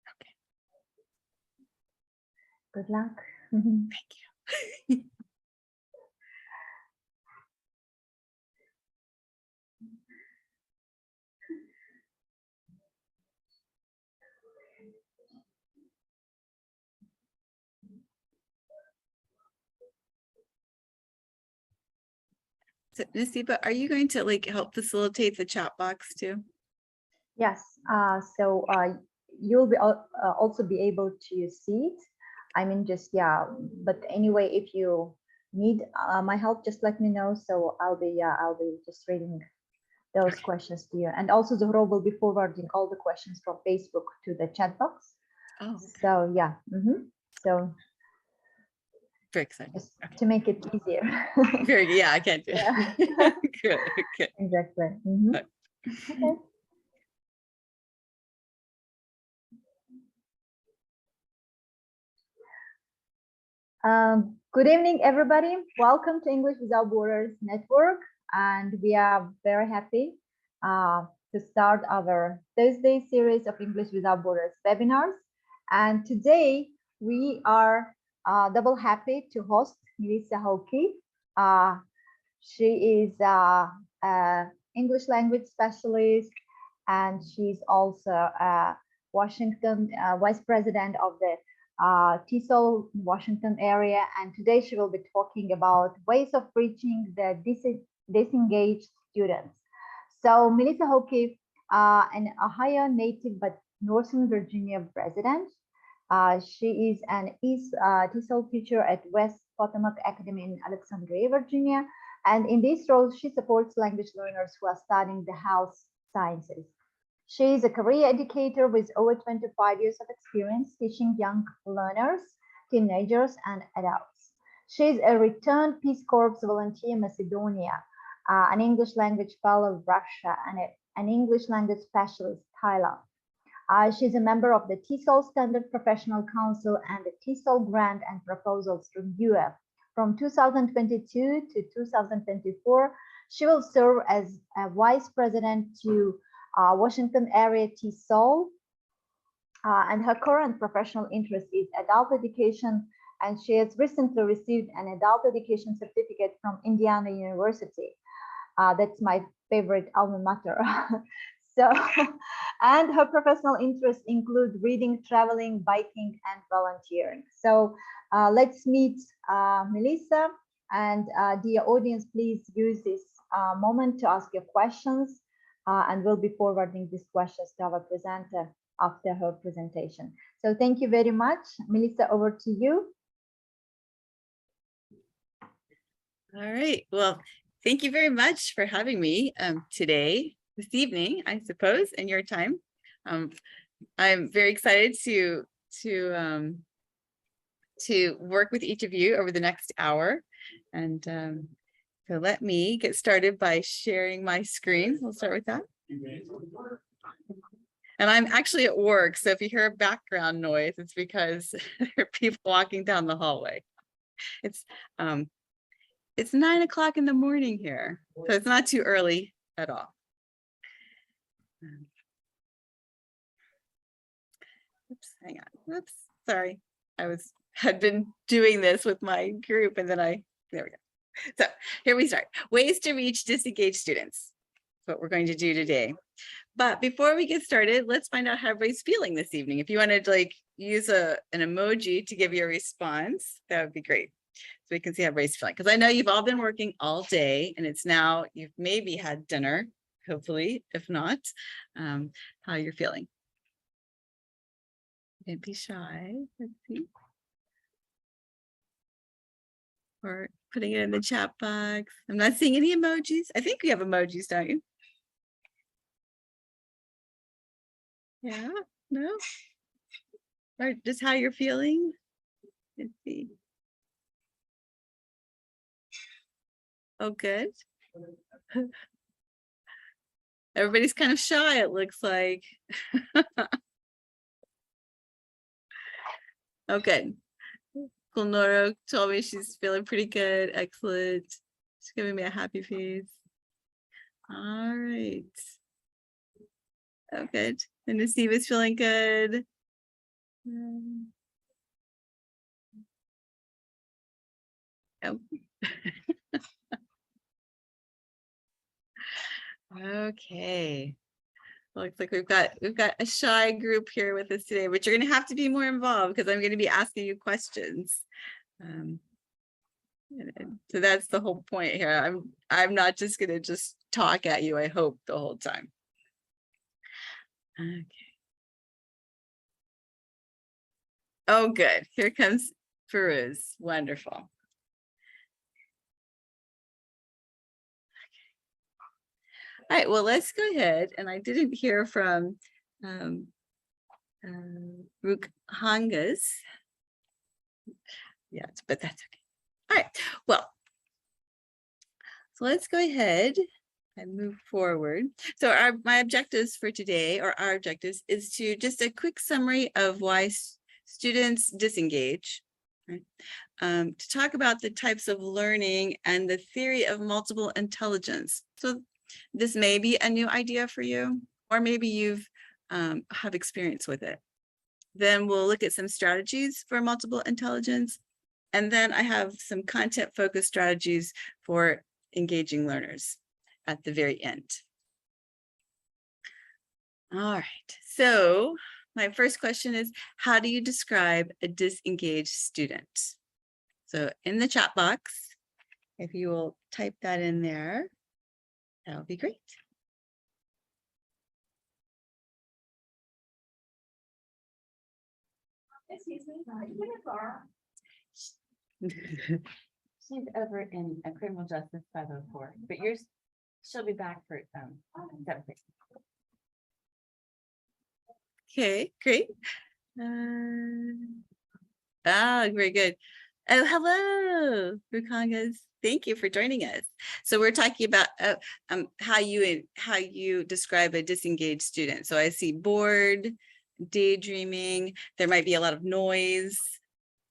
Okay. Good luck. Thank you. So, Nasiba, are you going to like help facilitate the chat box too? Yes. So you'll be also be able to see it. I mean, just But anyway, if you need my help, just let me know. So I'll be just reading those questions to you. And also Zuhro will be forwarding all the questions from Facebook to the chat box. Oh, okay. So yeah. So Very exciting. just to make it easier. Very, yeah, I can't do it. Yeah. Good, good. Exactly. Okay. Good evening, everybody. Welcome to English Without Borders Network. And we are very happy to start our Thursday series of English Without Borders webinars. And today we are double happy to host Melissa Hauke. She is an English language specialist, and she's also a Washington Vice President of the TESOL Washington area. And today she will be talking about ways of reaching the disengaged students. So Melissa Hauke, an Ohio native but Northern Virginia resident. She is an TESOL teacher at West Potomac Academy in Alexandria, Virginia. And in this role, she supports language learners who are studying the health sciences. She is a career educator with over 25 years of experience teaching young learners, teenagers, and adults. She is a returned Peace Corps Volunteer-Macedonia, an English language fellow of Russia, and an English language specialist, Thailand. She's a member of the TESOL Standard Professional Council and the TESOL Grant and Proposals Review. From 2022 to 2024, she will serve as a vice president to Washington Area TESOL. And her current professional interest is adult education, and she has recently received an adult education certificate from Indiana University. That's my favorite alma mater. So, and her professional interests include reading, traveling, biking, and volunteering. So let's meet Melissa. And dear audience, please use this moment to ask your questions, and we'll be forwarding these questions to our presenter after her presentation. So thank you very much. Melissa, over to you. All right. Well, thank you very much for having me this evening, I suppose, in your time. I'm very excited to work with each of you over the next hour. And so let me get started by sharing my screen. We'll start with that. And I'm actually at work, so if you hear background noise, it's because there are people walking down the hallway. It's 9 o'clock in the morning here, so it's not too early at all. Oops, hang on. Oops, sorry. I had been doing this with my group, and then there we go. So here we start. Ways to reach disengaged students. That's what we're going to do today. But before we get started, let's find out how everybody's feeling this evening. If you wanted to like use an emoji to give you a response, that would be great. So we can see how everybody's feeling. Because I know you've all been working all day, and it's now you've maybe had dinner, hopefully, if not, how you're feeling. Don't be shy. Let's see. Or putting it in the chat box. I'm not seeing any emojis. I think we have emojis, don't you? Yeah, no? Or just how you're feeling? Let's see. Oh, good. Everybody's kind of shy, it looks like. Oh, good. Gulnora told me she's feeling pretty good. Excellent. She's giving me a happy face. All right. Oh, good. And Steve is feeling good. Oh. Okay. Looks like we've got a shy group here with us today, but you're going to have to be more involved because I'm going to be asking you questions. So that's the whole point here. I'm not just going to just talk at you, I hope, the whole time. Okay. Oh, good. Here comes Firuz. Wonderful. All right, well, let's go ahead. And I didn't hear from Rukhangas. Yeah, but that's okay. All right, well, so let's go ahead and move forward. So my objectives for today, or our objectives, is to just a quick summary of why students disengage, right? To talk about the types of learning and the theory of multiple intelligence. So this may be a new idea for you, or maybe you've have experience with it. Then we'll look at some strategies for multiple intelligence. And then I have some content-focused strategies for engaging learners at the very end. All right, so my first question is, how do you describe a disengaged student? So in the chat box, if you will type that in there, that would be great. Excuse me, she's over in a criminal justice 504, but she'll be back for 7:30. Okay, great. Very good. Oh, hello, Rukangas. Thank you for joining us. So we're talking about how you describe a disengaged student. So I see bored, daydreaming. There might be a lot of noise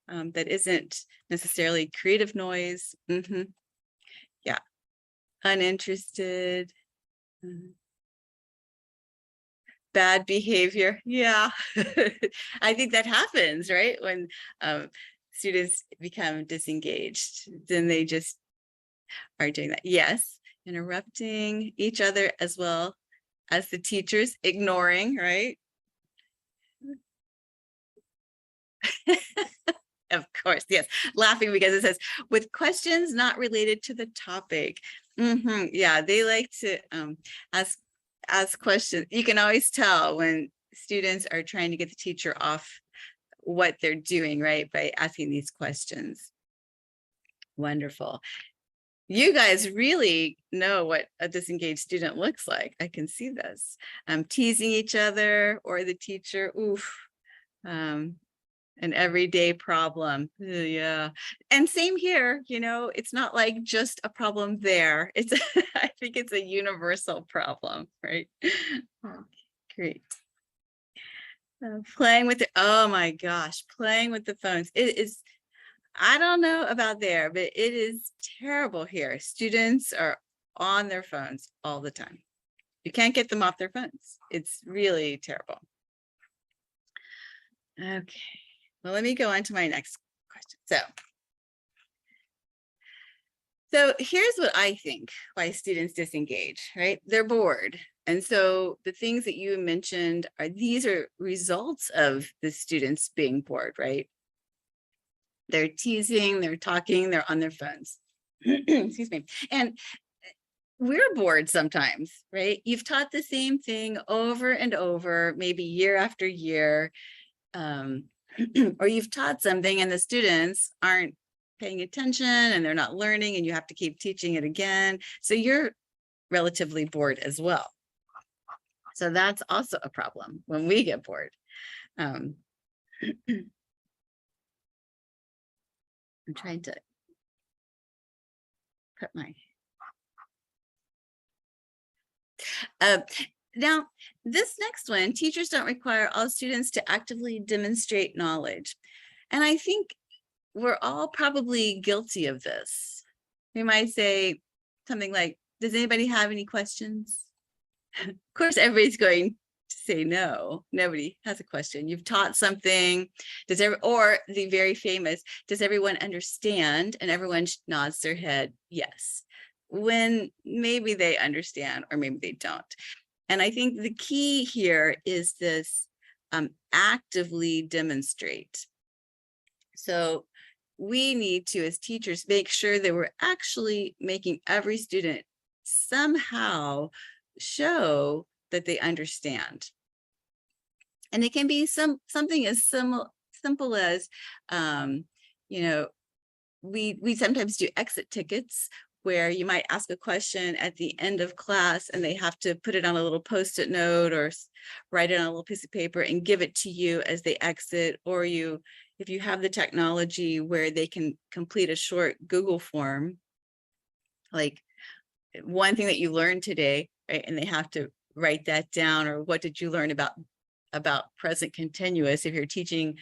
that isn't necessarily creative noise. Yeah, uninterested. Bad behavior. Yeah, I think that happens, right? When students become disengaged, then they just are doing that. Yes, interrupting each other as well as the teachers, ignoring, right? Of course, yes. Laughing because it says, with questions not related to the topic. Yeah, they like to ask questions. You can always tell when students are trying to get the teacher off what they're doing, right? By asking these questions. Wonderful. You guys really know what a disengaged student looks like. I can see this. Teasing each other or the teacher. Oof. An everyday problem. Yeah. And same here, you know, it's not like just a problem there. It's I think it's a universal problem, right? Okay, great. Playing with oh my gosh, playing with the phones. It is, I don't know about there, but it is terrible here. Students are on their phones all the time. You can't get them off their phones. It's really terrible. Okay. Well, let me go on to my next question. So here's what I think why students disengage, right? They're bored. And so the things that you mentioned these are results of the students being bored, right? They're teasing, they're talking, they're on their phones. Excuse me. And we're bored sometimes, right? You've taught the same thing over and over, maybe year after year. Or you've taught something and the students aren't paying attention and they're not learning and you have to keep teaching it again. So you're relatively bored as well. So that's also a problem when we get bored. I'm trying to put my now, this next one, teachers don't require all students to actively demonstrate knowledge. And I think we're all probably guilty of this. We might say something like, does anybody have any questions? Of course, everybody's going to say no. Nobody has a question. You've taught something. Or the very famous, does everyone understand? And everyone nods their head, yes. When maybe they understand or maybe they don't. And I think the key here is this actively demonstrate. So we need to, as teachers, make sure that we're actually making every student somehow show that they understand. And it can be something as simple as, you know, we sometimes do exit tickets where you might ask a question at the end of class and they have to put it on a little post-it note or write it on a little piece of paper and give it to you as they exit. Or if you have the technology where they can complete a short Google form, like one thing that you learned today, right? And they have to write that down, or what did you learn about present continuous if you're teaching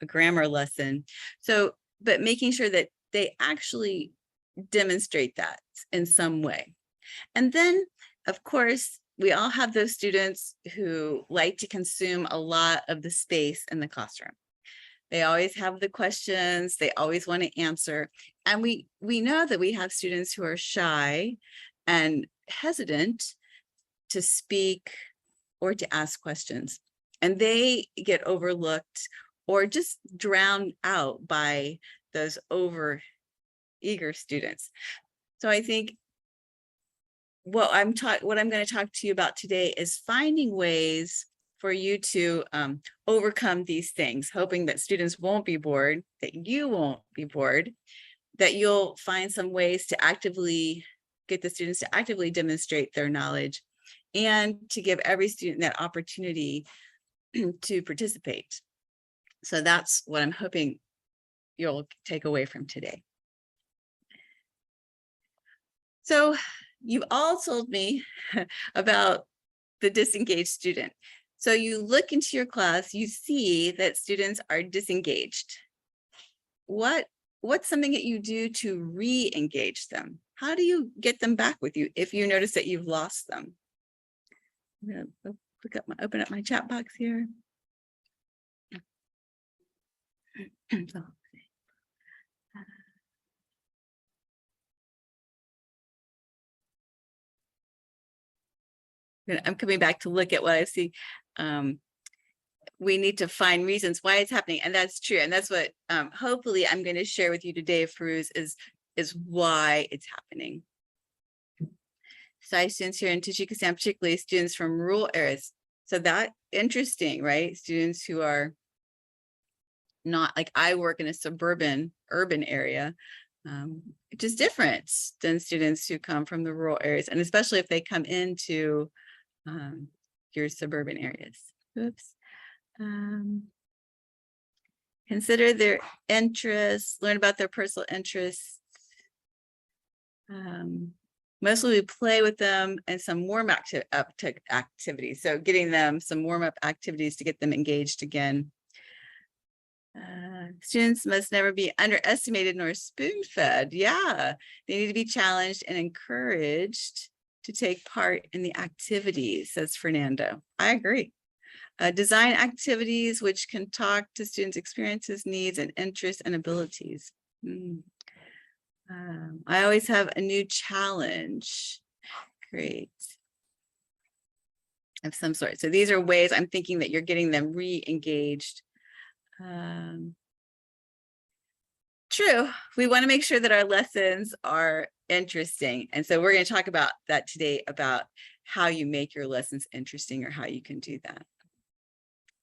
a grammar lesson. So, but making sure that they actually demonstrate that in some way. And then, of course, we all have those students who like to consume a lot of the space in the classroom. They always have the questions, they always want to answer. And we know that we have students who are shy and hesitant to speak or to ask questions. And they get overlooked or just drowned out by those eager students. So I think what I'm going to talk to you about today is finding ways for you to overcome these things, hoping that students won't be bored, that you won't be bored, that you'll find some ways to actively get the students to actively demonstrate their knowledge and to give every student that opportunity to participate. So that's what I'm hoping you'll take away from today. So you've all told me about the disengaged student. So you look into your class, you see that students are disengaged. What's something that you do to re-engage them? How do you get them back with you if you notice that you've lost them? I'm gonna open up my chat box here. I'm coming back to look at what I see. We need to find reasons why it's happening, and that's true. And that's what hopefully I'm going to share with you today, Farouz, is why it's happening. Sai students here in Tajikistan, particularly students from rural areas. So that interesting, right? Students who are not, like I work in a suburban urban area, which is different than students who come from the rural areas, and especially if they come into your suburban areas. Oops. Consider their interests, learn about their personal interests. Mostly we play with them and some warm-up activities. So getting them some warm-up activities to get them engaged again. Students must never be underestimated nor spoon-fed. Yeah, they need to be challenged and encouraged to take part in the activities, says Fernando. I agree. Design activities which can talk to students' experiences, needs, and interests and abilities. I always have a new challenge. Great. Of some sort. So these are ways I'm thinking that you're getting them re-engaged. True. We want to make sure that our lessons are interesting. And so we're going to talk about that today, about how you make your lessons interesting or how you can do that.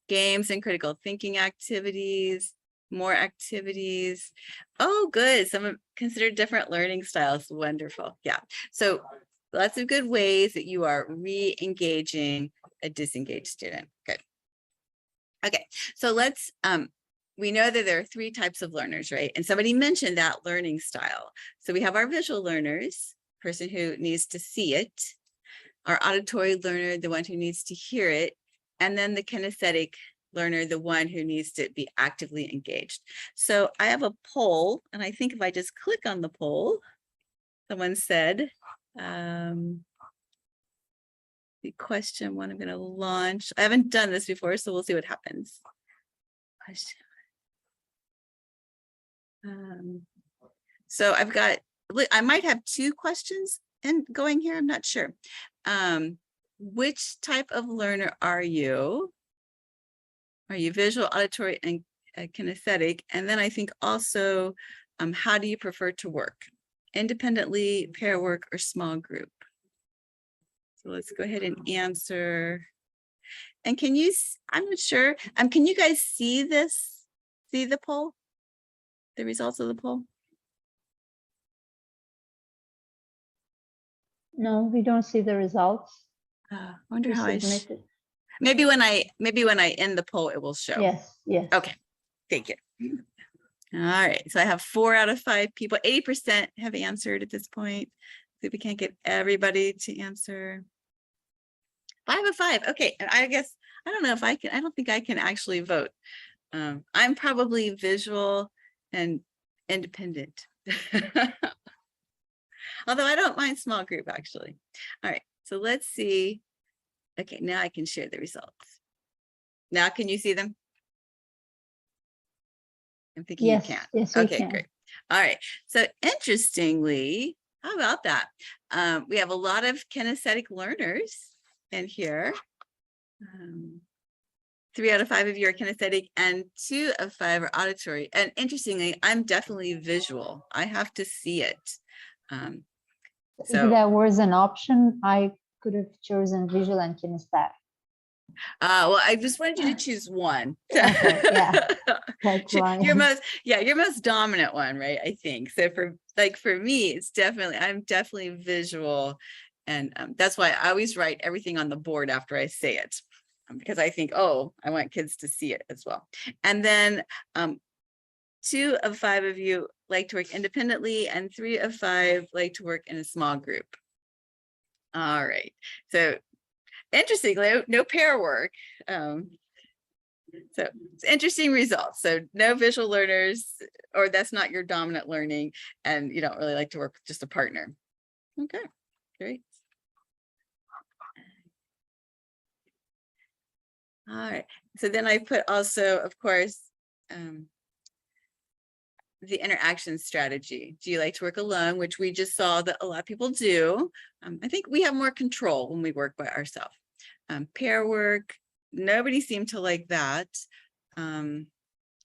Games and critical thinking activities, more activities. Oh, good. Some consider different learning styles. Wonderful. Yeah. So lots of good ways that you are re-engaging a disengaged student. Good. Okay. So let's, we know that there are three types of learners, right? And somebody mentioned that learning style. So we have our visual learners, person who needs to see it, our auditory learner, the one who needs to hear it, and then the kinesthetic learner, the one who needs to be actively engaged. So I have a poll, and I think if I just click on the poll, someone said, the question one I'm going to launch. I haven't done this before, so we'll see what happens. Question. So I've got, I might have two questions and going here. I'm not sure. Which type of learner are you? Are you visual, auditory, and kinesthetic? And then I think also, how do you prefer to work? Independently, pair work, or small group? So let's go ahead and answer. And can you, I'm not sure, can you guys see this? See the poll? The results of the poll? No, we don't see the results. I wonder We how submitted. maybe when I end the poll, it will show. Yes, yes. Okay, thank you. All right, so I have 4 out of 5 people, 80% have answered at this point. So we can't get everybody to answer. 5 of 5, okay, and I guess, I don't know if I can, I don't think I can actually vote. I'm probably visual and independent. Although I don't mind small group actually. All right, so let's see. Okay, now I can share the results. Now can you see them? I'm thinking Yes, you can. yes, we Okay, can. great. All right. So interestingly, how about that? We have a lot of kinesthetic learners in here. 3 out of 5 of you are kinesthetic and 2 of 5 are auditory. And interestingly, I'm definitely visual. I have to see it. If So there was an option, I could have chosen visual and kinesthetic. well, I just wanted you to choose one. Okay, yeah. That's why. Your most dominant one, right? I think so. For me, it's definitely, I'm definitely visual, and that's why I always write everything on the board after I say it, because I think, oh, I want kids to see it as well. And then 2 of 5 of you like to work independently, and 3 of 5 like to work in a small group. All right, so interestingly, no pair work. So it's interesting results. So no visual learners, or that's not your dominant learning, and you don't really like to work with just a partner. Okay, great. All right, so then I put also, of course, the interaction strategy. Do you like to work alone? Which we just saw that a lot of people do. I think we have more control when we work by ourselves. Pair work, nobody seemed to like that. And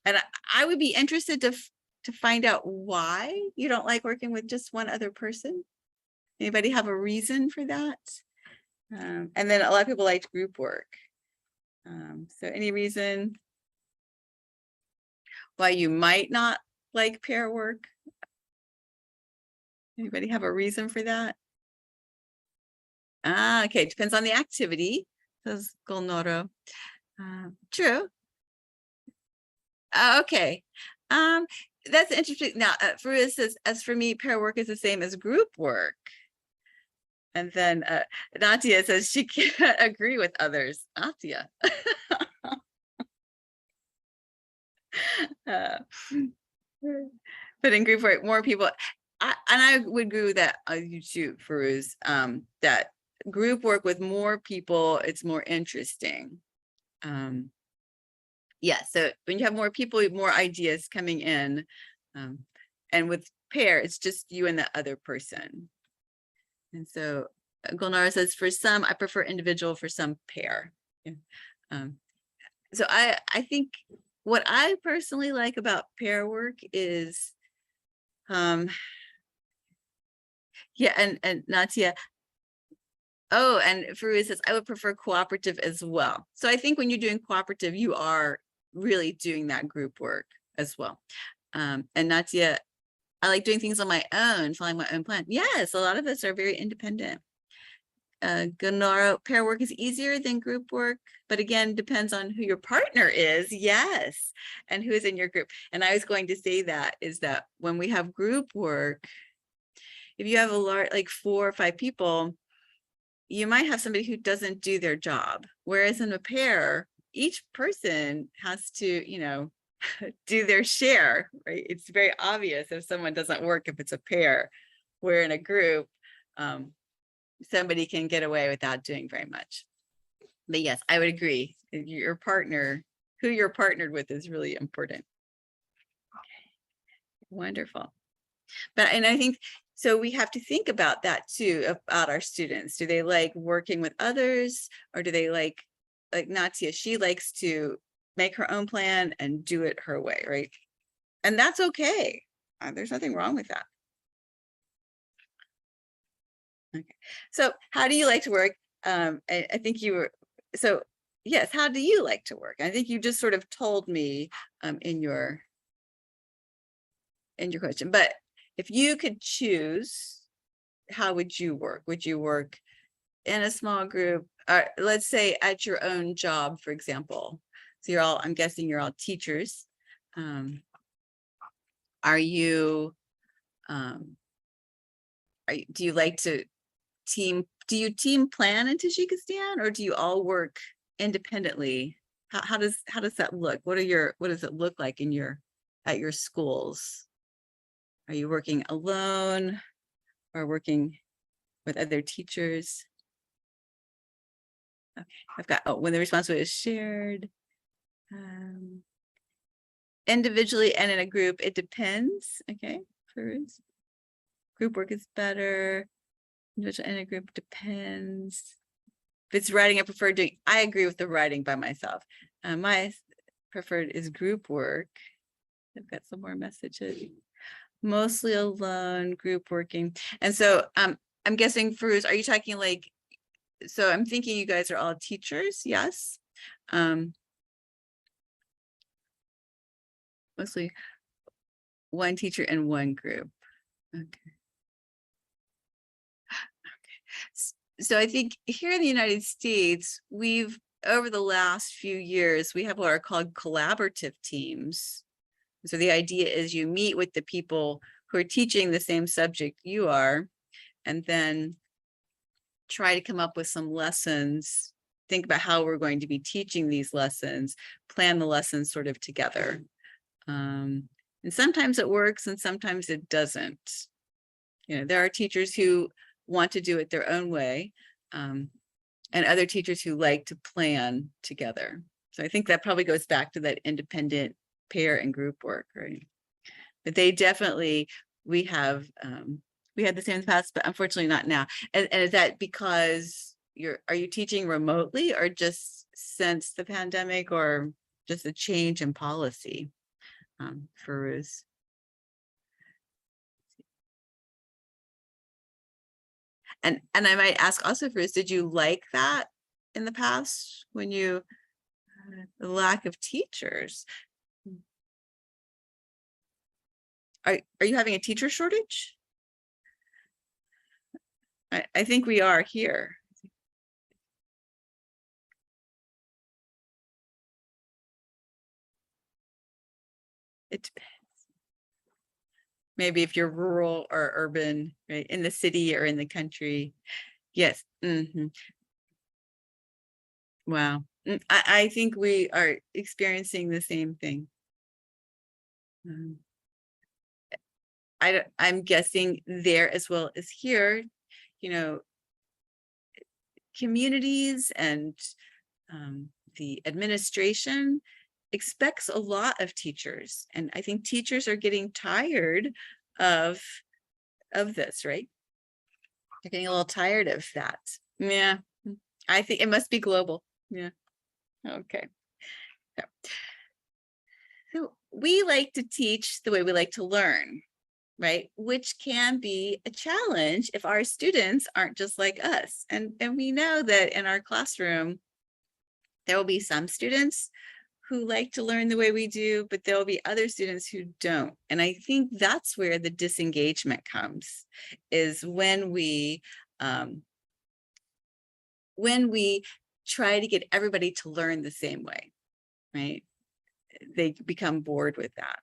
I would be interested to find out why you don't like working with just one other person. Anybody have a reason for that? And then a lot of people liked group work. So any reason why you might not like pair work? Anybody have a reason for that? Okay, depends on the activity, says Golnoro. True. Okay, that's interesting. Now, Farouz says, as for me, pair work is the same as group work. And then Natia says she can't agree with others. Natia. But in group work, more people, and I would agree with that, you too, Farouz, that group work with more people, it's more interesting. Yeah, so when you have more people, you have more ideas coming in, and with pair, it's just you and the other person. And so Gulnara says, for some, I prefer individual, for some pair. Yeah. So I think what I personally like about pair work is, yeah, and Natia, oh, and Farouz says, I would prefer cooperative as well. So I think when you're doing cooperative, you are really doing that group work as well. And Natia, I like doing things on my own, following my own plan. Yes, a lot of us are very independent. Gonoro, pair work is easier than group work, but again, depends on who your partner is. Yes, and who is in your group. And I was going to say that is that when we have group work, if you have a large, like 4 or 5 people, you might have somebody who doesn't do their job. Whereas in a pair, each person has to, you know, do their share, right? It's very obvious if someone doesn't work, if it's a pair. Where in a group, somebody can get away without doing very much. But yes, I would agree. Your partner, who you're partnered with, is really important. Wonderful. But, and I think, so we have to think about that too, about our students. Do they like working with others, or do they like Natia, she likes to make her own plan and do it her way, right? And that's okay. There's nothing wrong with that. Okay. So how do you like to work? I think you were, so yes, how do you like to work? I think you just sort of told me in your question, but if you could choose, how would you work? Would you work in a small group, or let's say at your own job, for example? So you're all, I'm guessing you're all teachers. Are you, do you like to do you team plan in Tajikistan, or do you all work independently? How does that look? What does it look like in at your schools? Are you working alone or working with other teachers? Okay, I've got, oh, when the responsibility is shared. Individually and in a group, it depends. Okay, first. Group work is better. Individual and a group depends. If it's writing, I prefer doing, I agree with the writing by myself. My preferred is group work. I've got some more messages. Mostly alone, group working. And so I'm guessing, Farouz, are you talking like, so I'm thinking you guys are all teachers, yes? Mostly one teacher and one group. Okay. So I think here in the United States, we've, over the last few years, we have what are called collaborative teams. So the idea is you meet with the people who are teaching the same subject you are, and then try to come up with some lessons, think about how we're going to be teaching these lessons, plan the lessons sort of together. And sometimes it works and sometimes it doesn't. You know, there are teachers who want to do it their own way, and other teachers who like to plan together. So I think that probably goes back to that independent pair and group work, right? But they definitely, we had the same in the past, but unfortunately not now. And is that because are you teaching remotely, or just since the pandemic, or just a change in policy, Farouz? And I might ask also, Farouz, did you like that in the past when you, the lack of teachers? Are you having a teacher shortage? I think we are here. It depends. Maybe if you're rural or urban, right, in the city or in the country. Yes. Wow. I think we are experiencing the same thing. I'm guessing there as well as here, you know, communities and the administration expects a lot of teachers. And I think teachers are getting tired of this, right? They're getting a little tired of that. Yeah, I think it must be global. Yeah. Okay. So we like to teach the way we like to learn, right? Which can be a challenge if our students aren't just like us. And we know that in our classroom, there will be some students who like to learn the way we do, but there will be other students who don't. And I think that's where the disengagement comes, is when we try to get everybody to learn the same way, right? They become bored with that.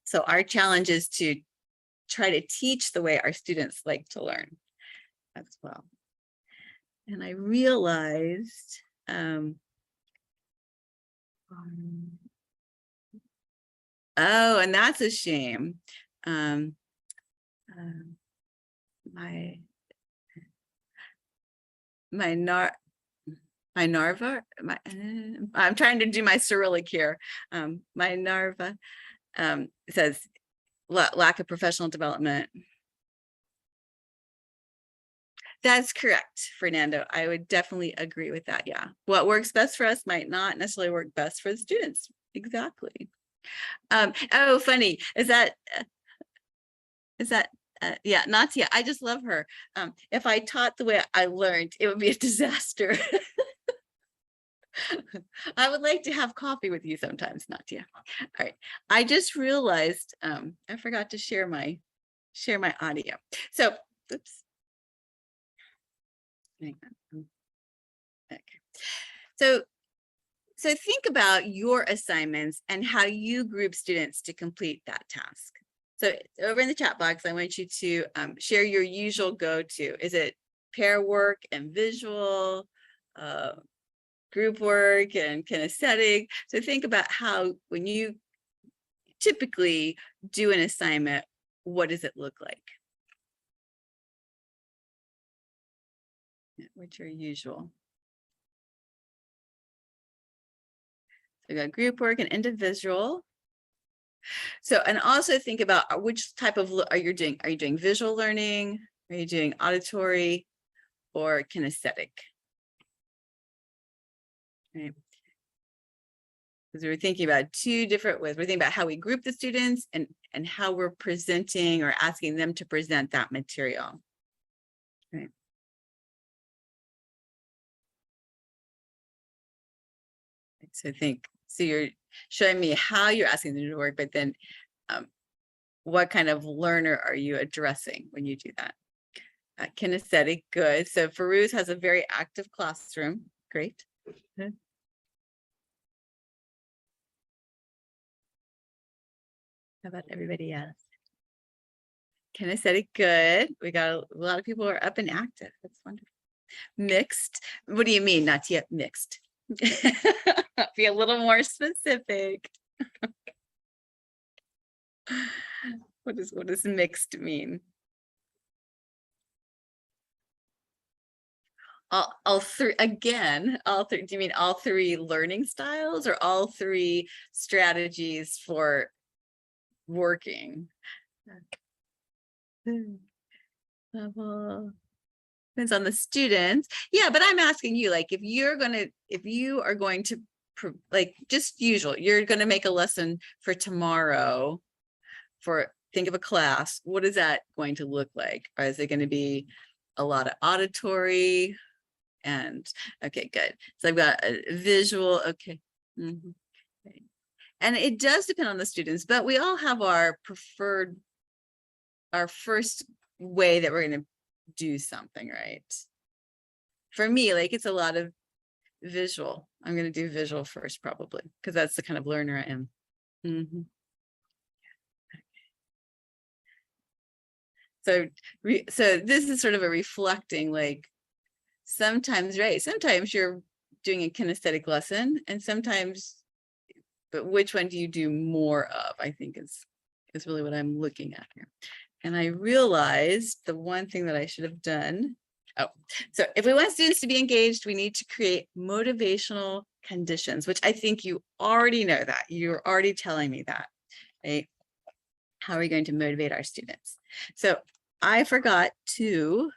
So our challenge is to try to teach the way our students like to learn as well. And I realized, oh, and that's a shame. Narva, I'm trying to do my Cyrillic here. My Narva says lack of professional development. That's correct, Fernando. I would definitely agree with that. Yeah. What works best for us might not necessarily work best for the students. Exactly. Oh, funny. Is that yeah, Natia, I just love her. If I taught the way I learned, it would be a disaster. I would like to have coffee with you sometimes, Natia. All right. I just realized I forgot to share my audio. So, oops. Hang on. Okay. So think about your assignments and how you group students to complete that task. So over in the chat box, I want you to share your usual go-to. Is it pair work and visual, group work and kinesthetic? So think about how, when you typically do an assignment, what does it look like? What's your usual? So we got group work and individual. So, and also think about which type of are you doing? Are you doing visual learning? Are you doing auditory or kinesthetic? Right. Because we're thinking about two different ways. We're thinking about how we group the students and how we're presenting or asking them to present that material. Right. So so you're showing me how you're asking them to work, but then what kind of learner are you addressing when you do that? Kinesthetic, good. So Farouz has a very active classroom. Great. How about everybody else? Kinesthetic, good. We got a lot of people are up and active. That's wonderful. Mixed. What do you mean? Not yet mixed. Be a little more specific. What does mixed mean? All three again, all three. Do you mean all three learning styles or all three strategies for working? Level depends on the students. Yeah, but I'm asking you, like, if you are going to like just usual, you're going to make a lesson for tomorrow for think of a class, what is that going to look like? Or is it going to be a lot of auditory? And okay, good. So I've got a visual. Okay. Okay. And it does depend on the students, but we all have our preferred, our first way that we're going to do something, right? For me, like it's a lot of visual. I'm going to do visual first, probably, because that's the kind of learner I am. So this is sort of a reflecting, like sometimes, right? Sometimes you're doing a kinesthetic lesson and sometimes, but which one do you do more of? I think is really what I'm looking at here. And I realized the one thing that I should have done. Oh, so if we want students to be engaged, we need to create motivational conditions, which I think you already know that. You're already telling me that, right? How are we going to motivate our students? So I forgot to,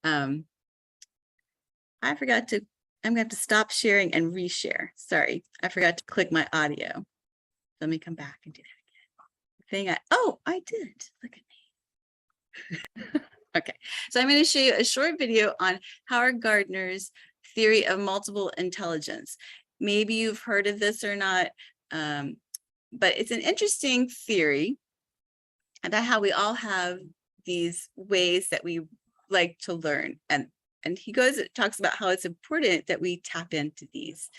I'm going to have to stop sharing and reshare. Sorry, I forgot to click my audio. Let me come back and do that again. I did. Look at me. Okay, so I'm going to show you a short video on Howard Gardner's theory of multiple intelligence. Maybe you've heard of this or not, but it's an interesting theory about how we all have these ways that we like to learn. And he talks about how it's important that we tap into these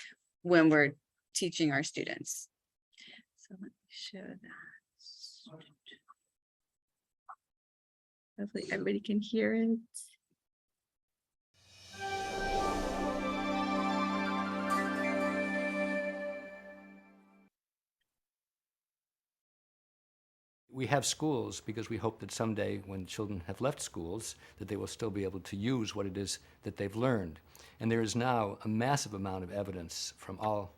when we're teaching our students. So let me show that. Hopefully everybody can hear it. we have schools because we hope that someday when children have left schools, that they will still be able to use what it is that they've learned. And there is now a massive amount of evidence from all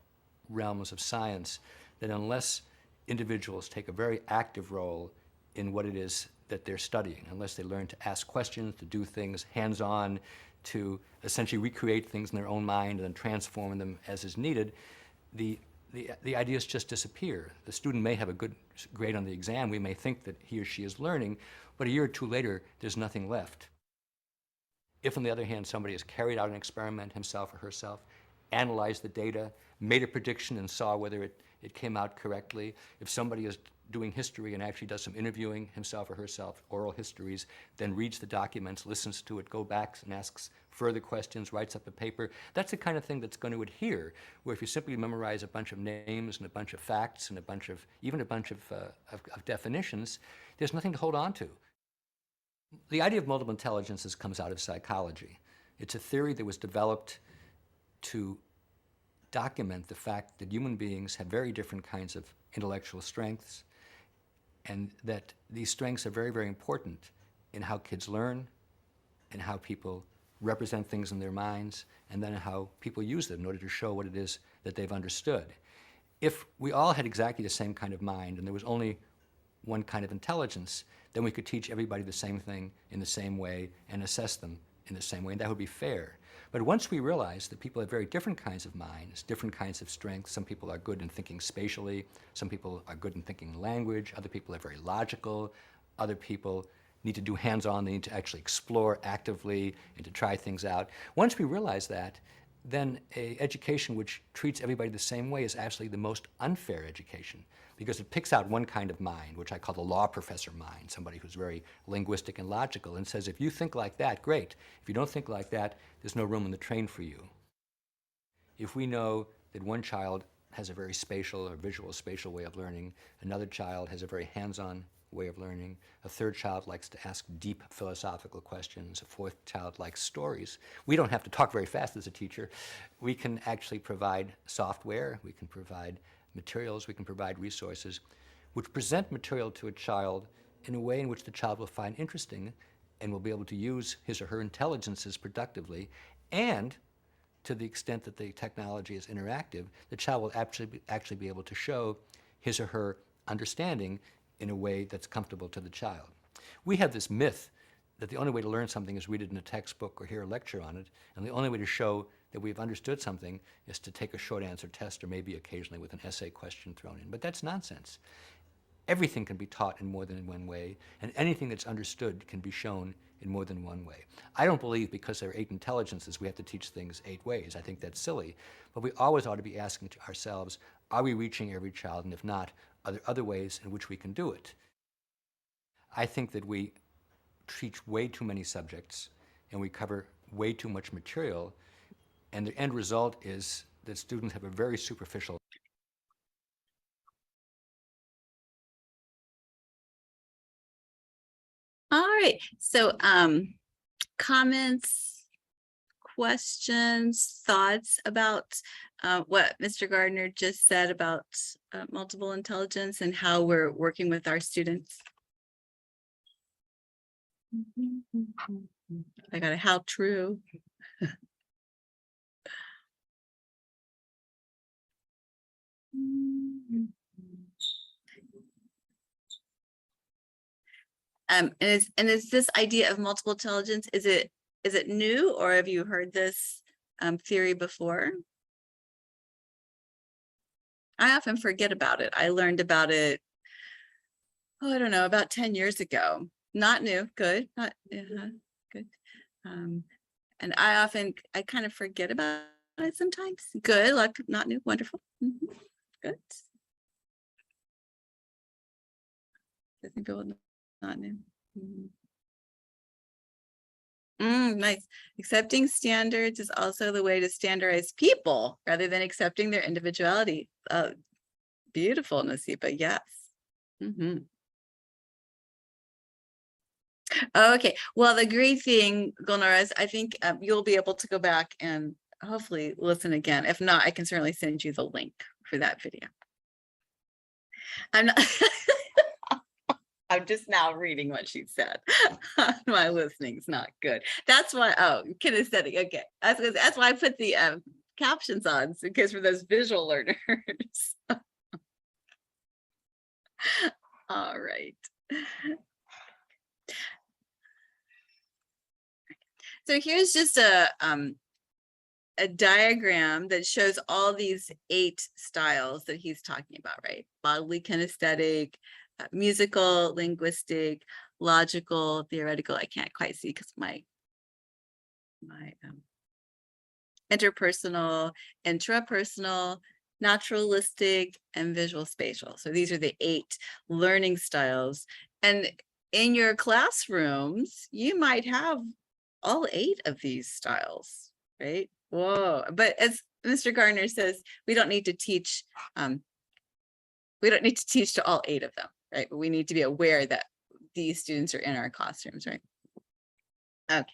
realms of science that unless individuals take a very active role in what it is that they're studying, unless they learn to ask questions, to do things hands-on, to essentially recreate things in their own mind and then transform them as is needed, the ideas just disappear. The student may have a good grade on the exam. We may think that he or she is learning, but a year or two later, there's nothing left. If, on the other hand, somebody has carried out an experiment himself or herself, analyzed the data, made a prediction and saw whether it came out correctly, if somebody is doing history and actually does some interviewing himself or herself, oral histories, then reads the documents, listens to it, go back and asks further questions, writes up a paper, that's the kind of thing that's going to adhere, where if you simply memorize a bunch of names and a bunch of facts and even a bunch of definitions, there's nothing to hold on to. The idea of multiple intelligences comes out of psychology. It's a theory that was developed to document the fact that human beings have very different kinds of intellectual strengths, and that these strengths are very, very important in how kids learn, and how people represent things in their minds, and then how people use them in order to show what it is that they've understood. If we all had exactly the same kind of mind and there was only one kind of intelligence, then we could teach everybody the same thing in the same way and assess them in the same way, and that would be fair. But once we realize that people have very different kinds of minds, different kinds of strengths, some people are good in thinking spatially, some people are good in thinking language, other people are very logical, other people need to do hands-on, they need to actually explore actively and to try things out. Once we realize that, then an education which treats everybody the same way is actually the most unfair education, because it picks out one kind of mind, which I call the law professor mind, somebody who's very linguistic and logical, and says, if you think like that, great. If you don't think like that, there's no room in the train for you. If we know that one child has a very spatial or visual spatial way of learning, another child has a very hands-on way of learning, a third child likes to ask deep philosophical questions, a fourth child likes stories. We don't have to talk very fast as a teacher. We can actually provide software, we can provide materials, we can provide resources which present material to a child in a way in which the child will find interesting and will be able to use his or her intelligences productively, and to the extent that the technology is interactive, the child will actually be able to show his or her understanding in a way that's comfortable to the child. We have this myth that the only way to learn something is read it in a textbook or hear a lecture on it, and the only way to show that we've understood something is to take a short answer test, or maybe occasionally with an essay question thrown in. But that's nonsense. Everything can be taught in more than one way, and anything that's understood can be shown in more than one way. I don't believe because there are 8 intelligences we have to teach things 8 ways. I think that's silly. But we always ought to be asking ourselves, are we reaching every child? And if not, are there other ways in which we can do it? I think that we teach way too many subjects and we cover way too much material, and the end result is that students have a very superficial. All right, so comments, questions, thoughts about what Mr. Gardner just said about multiple intelligence and how we're working with our students. I got a how true. And is this idea of multiple intelligence, is it new, or have you heard this theory before? I often forget about it. I learned about it, oh, I don't know, about 10 years ago. Not new, good, not good. And I kind of forget about it sometimes. Good, like not new, wonderful. Good. I think people not new. Nice. Accepting standards is also the way to standardize people rather than accepting their individuality. Beautiful, Nasiba. Yes. Okay. Well, the great thing, Gulnara, is I think you'll be able to go back and hopefully listen again. If not, I can certainly send you the link for that video. I'm not. I'm just now reading what she said. My listening's not good. That's why, oh, kinesthetic. Okay. That's why I put the captions on, because for those visual learners. All right. So here's just a diagram that shows all these 8 styles that he's talking about, right? Bodily kinesthetic, musical, linguistic, logical, theoretical. I can't quite see because my interpersonal, intrapersonal, naturalistic, and visual spatial. So these are the 8 learning styles. And in your classrooms, you might have all 8 of these styles, right? Whoa. But as Mr. Gardner says, we don't need to teach to all 8 of them, right? But we need to be aware that these students are in our classrooms, right? Okay,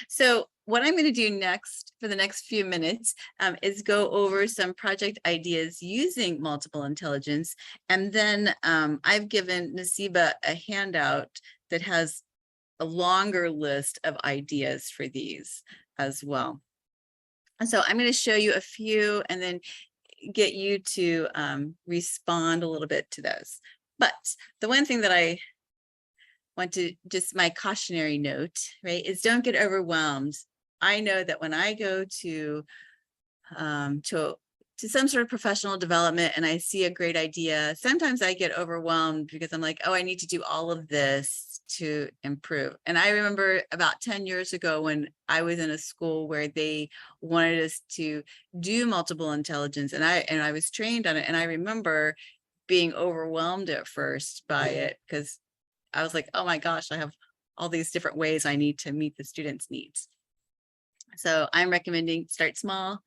so what I'm going to do next for the next few minutes is go over some project ideas using multiple intelligence. And then I've given Nasiba a handout that has a longer list of ideas for these as well. And so I'm going to show you a few and then get you to respond a little bit to those. But the one thing that I want to, just my cautionary note, right, is don't get overwhelmed. I know that when I go to some sort of professional development and I see a great idea, sometimes I get overwhelmed because I'm like, oh, I need to do all of this to improve. And I remember about 10 years ago when I was in a school where they wanted us to do multiple intelligence, and I was trained on it. And I remember being overwhelmed at first by it because I was like, oh my gosh, I have all these different ways I need to meet the students' needs. So I'm recommending start small,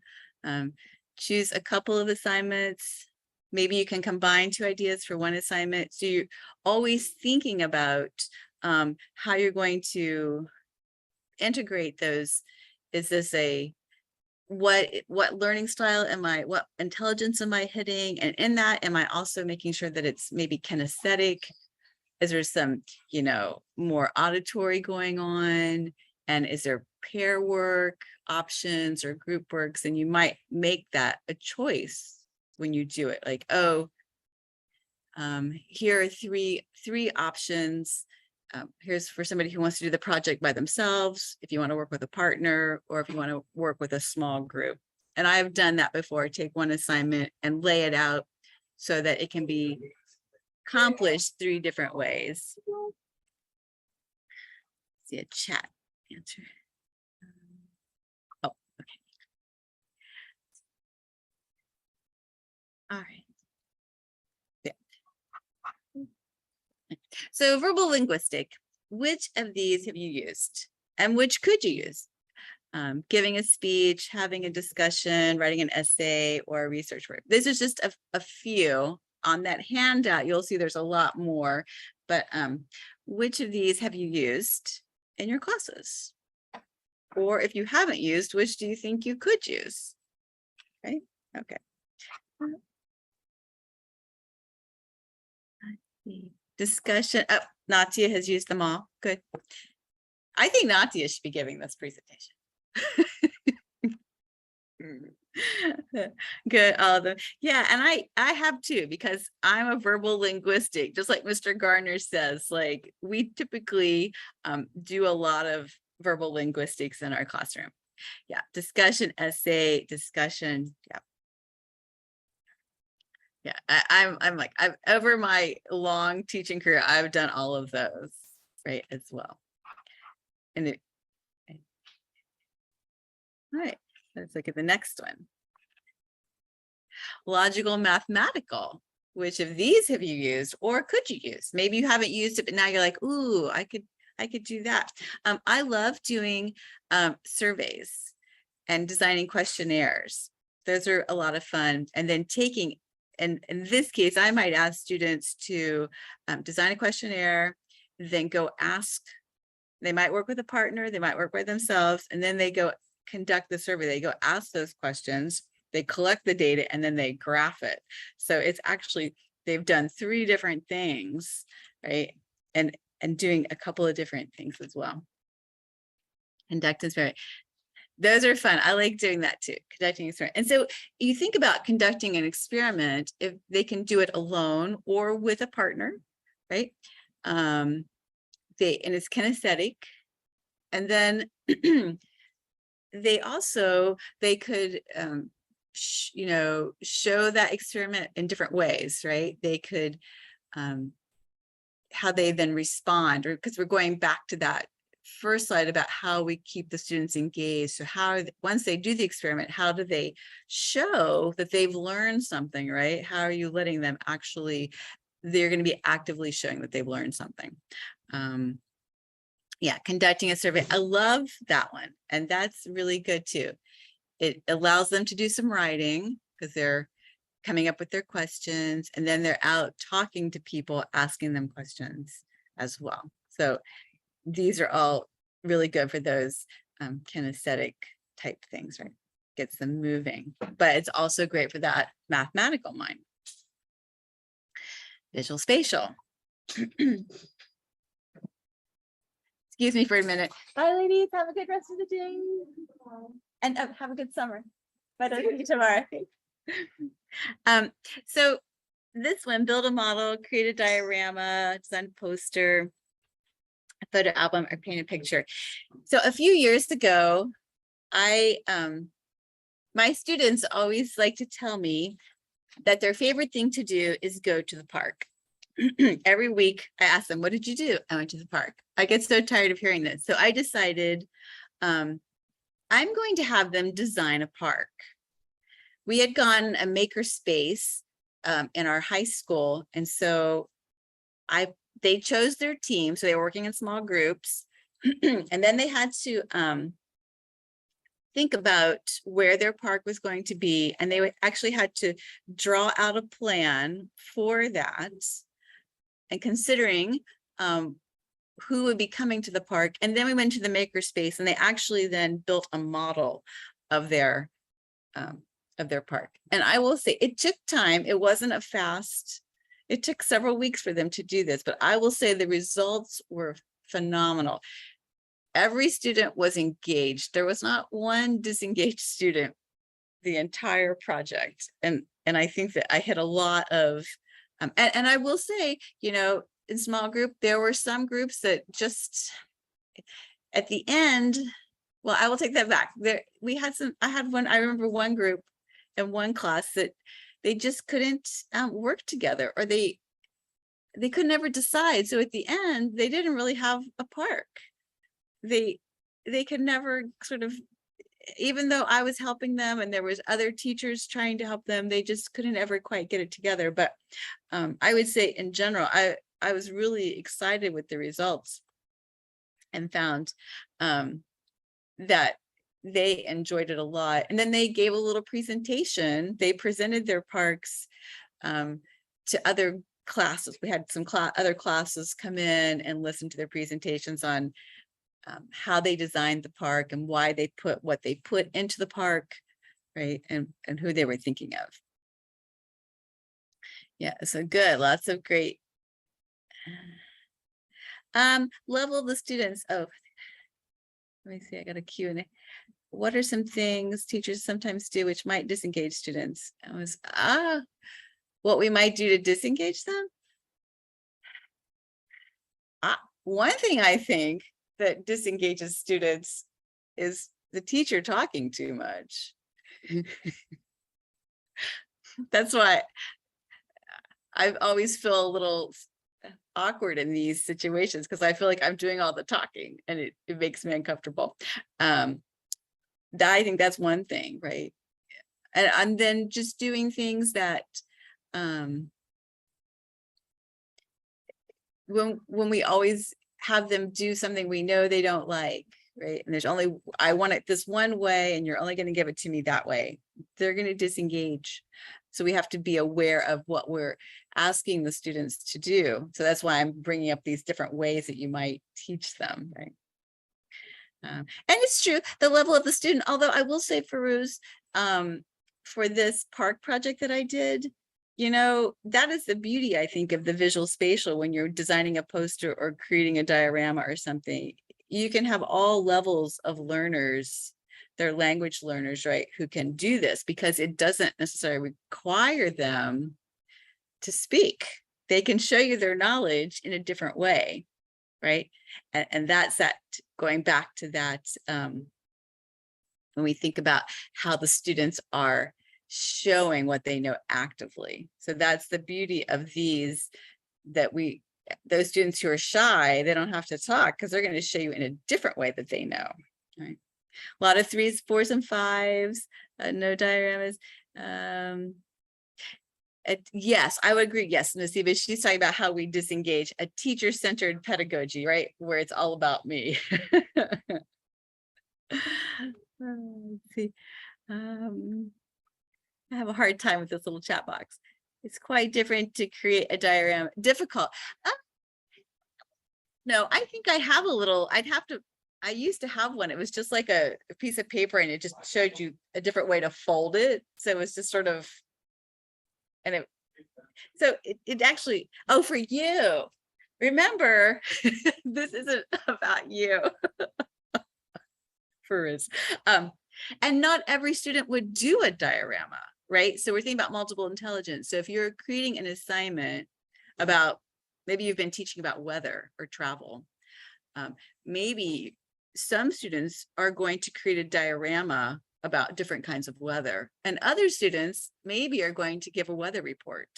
choose a couple of assignments. Maybe you can combine 2 ideas for 1 assignment. So you're always thinking about how you're going to integrate those. Is this what learning style what intelligence am I hitting? And in that, am I also making sure that it's maybe kinesthetic? Is there some, more auditory going on? And is there pair work options or group works? And you might make that a choice when you do it. Like, oh, here are three options. Here's for somebody who wants to do the project by themselves, if you want to work with a partner, or if you want to work with a small group. And I've done that before. Take one assignment and lay it out so that it can be accomplished 3 different ways. See a chat answer. Oh, okay. All right. Yeah. So verbal linguistic, which of these have you used? And which could you use? Giving a speech, having a discussion, writing an essay, or a research work. This is just a few. On that handout, you'll see there's a lot more, but which of these have you used in your classes? Or if you haven't used, which do you think you could use? Okay, okay. Discussion. Oh, Natia has used them all. Good. I think Natia should be giving this presentation. Good, all of them. Yeah, and I have too, because I'm a verbal linguistic, just like Mr. Gardner says. Like, we typically do a lot of verbal linguistics in our classroom. Yeah, discussion, essay, discussion. Yeah, I'm like, I've over my long teaching career, I've done all of those, right, as well. And all right, let's look at the next one. Logical, mathematical. Which of these have you used, or could you use? Maybe you haven't used it, but now you're like, ooh, I could do that. I love doing surveys and designing questionnaires. Those are a lot of fun. And then taking, and in this case, I might ask students to design a questionnaire, then go ask. They might work with a partner, they might work by themselves, and then they go conduct the survey. They go ask those questions, they collect the data, and then they graph it. So it's actually, they've done 3 different things, right? and doing a couple of different things as well. Conduct experiment. Those are fun. I like doing that too, conducting experiment. And so you think about conducting an experiment, if they can do it alone or with a partner, right? And it's kinesthetic. And then they could, show that experiment in different ways, right? They could, how they then respond, or because we're going back to that first slide about how we keep the students engaged. So how, once they do the experiment, how do they show that they've learned something, right? How are you letting them actually, they're going to be actively showing that they've learned something. Yeah, conducting a survey. I love that one. And that's really good too. It allows them to do some writing because they're coming up with their questions, and then they're out talking to people, asking them questions as well. So these are all really good for those kinesthetic type things, right? Gets them moving, but it's also great for that mathematical mind. Visual spatial. Excuse me for a minute. Bye, ladies. Have a good rest of the day. And have a good summer. Bye, see you tomorrow. So this one, build a model, create a diorama, design a poster, a photo album, or paint a picture. So a few years ago, my students always like to tell me that their favorite thing to do is go to the park. Every week I ask them, what did you do? I went to the park. I get so tired of hearing this. So I decided I'm going to have them design a park. We had gone a maker space in our high school. And so they chose their team. So they were working in small groups. And then they had to think about where their park was going to be. And they actually had to draw out a plan for that. And considering who would be coming to the park. And then we went to the maker space, and they actually then built a model of their park. And I will say it took time. It wasn't a fast, it took several weeks for them to do this, but I will say the results were phenomenal. Every student was engaged. There was not one disengaged student the entire project. And I think that I hit a lot of, and I will say, in small group, there were some groups that just at the end, well, I will take that back. I remember one group in one class that they just couldn't work together, or they could never decide. So at the end, they didn't really have a park. They could never sort of, even though I was helping them and there was other teachers trying to help them, they just couldn't ever quite get it together. But I would say in general, I was really excited with the results and found that they enjoyed it a lot. And then they gave a little presentation. They presented their parks to other classes. We had some other classes come in and listen to their presentations on how they designed the park and why they put what they put into the park, right? And who they were thinking of. Yeah, so good, lots of great. Level the students. Oh, let me see, I got a Q&A. What are some things teachers sometimes do which might disengage students? I was, what we might do to disengage them? One thing I think that disengages students is the teacher talking too much. That's why I always feel a little awkward in these situations, because I feel like I'm doing all the talking and it makes me uncomfortable. I think that's one thing, right? And then just doing things that when we always have them do something we know they don't like, right? And there's only, I want it this one way and you're only going to give it to me that way. They're going to disengage. So we have to be aware of what we're asking the students to do. So that's why I'm bringing up these different ways that you might teach them, right? And it's true, the level of the student, although I will say, Farouz, for this park project that I did, you know, that is the beauty, I think, of the visual spatial when you're designing a poster or creating a diorama or something. You can have all levels of learners, they're language learners, right, who can do this because it doesn't necessarily require them to speak. They can show you their knowledge in a different way, right? And that's that, going back to that, when we think about how the students are showing what they know actively. So that's the beauty of these, that those students who are shy, they don't have to talk because they're going to show you in a different way that they know, right? A lot of 3s, 4s, and 5s, no dioramas. Yes, I would agree. Yes, Nasiba, she's talking about how we disengage a teacher-centered pedagogy, right? Where it's all about me. Let's see. I have a hard time with this little chat box. It's quite different to create a diagram. Difficult. No, I think I have a little, I used to have one. It was just like a piece of paper and it just showed you a different way to fold it. So it was just sort of, and it actually, oh, for you, remember, this isn't about you. For us. And not every student would do a diorama, right? So we're thinking about multiple intelligence. So if you're creating an assignment about, maybe you've been teaching about weather or travel, maybe some students are going to create a diorama about different kinds of weather, and other students maybe are going to give a weather report,